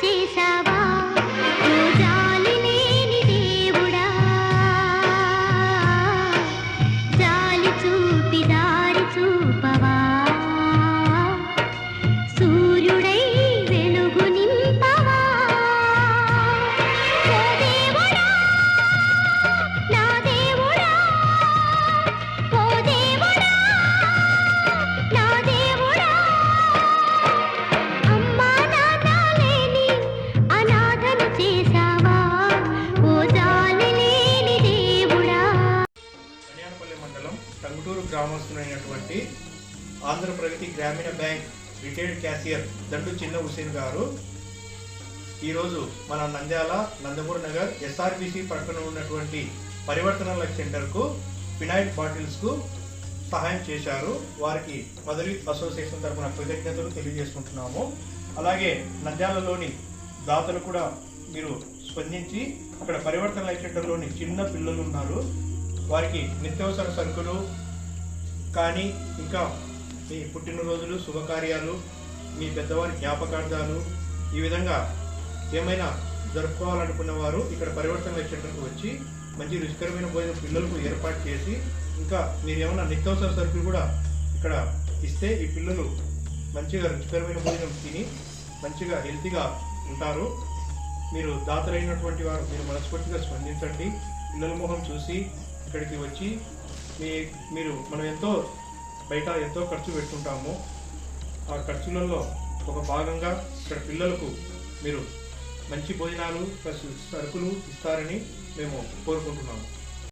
చేసావా ఓ జాలి లేని దేవుడా జాలి చూపి దారి చూపవా సూర్యుడై వెలుగు నింపవా ఓ దేవుడా నా దేవుడా ఓ దేవుడా నా దేవుడా అమ్మా నాన్న లేని అనాథను చేసావా ఓ జాలి లేని దేవుడా. కళ్యాణపల్లి మండలం టంగుటూరు గ్రామస్తులైనటువంటి ఆంధ్రప్రగతి గ్రామీణ బ్యాంక్ రిటైర్డ్ క్యాషియర్ దండు చిన్న హుసేన్ గారు ఈరోజు మన నంద్యాల నందమూరి నగర్ ఎస్ఆర్బిసి పక్కన ఉన్నటువంటి పరివర్తన లైఫ్ సెంటర్కు ఫినాయిల్ బాటిల్స్కు సహాయం చేశారు. వారికి మదరి అసోసియేషన్ తరఫున కృతజ్ఞతలు తెలియజేసుకుంటున్నాము. అలాగే నంద్యాలలోని దాతలు కూడా మీరు స్పందించి అక్కడ పరివర్తన లైఫ్ సెంటర్లోని చిన్న పిల్లలు ఉన్నారు, వారికి నిత్యావసర సరుకులు కానీ ఇంకా మీ పుట్టినరోజులు శుభకార్యాలు మీ పెద్దవారి జ్ఞాపకార్థాలు ఈ విధంగా ఏమైనా జరుపుకోవాలనుకున్న వారు ఇక్కడ పరివర్తన లైఫ్ సెంటర్కి వచ్చి మంచి రుచికరమైన భోజనం పిల్లలకు ఏర్పాటు చేసి ఇంకా మీరు ఏమైనా నిత్యావసర సరుకులు కూడా ఇక్కడ ఇస్తే ఈ పిల్లలు మంచిగా రుచికరమైన భోజనం తిని మంచిగా హెల్తీగా ఉంటారు. మీరు దాతలైనటువంటి వారు మీరు మనస్ఫూర్తిగా స్పందించండి. పిల్లల మొహం చూసి ఇక్కడికి వచ్చి మనం బయట ఎంతో ఖర్చు పెడుతుంటాము. ఆ ఖర్చులలో ఒక భాగంగా ఇక్కడ పిల్లలకు మీరు మంచి భోజనాలు ప్లస్ సరుకులు ఇస్తారని మేము కోరుకుంటున్నాము.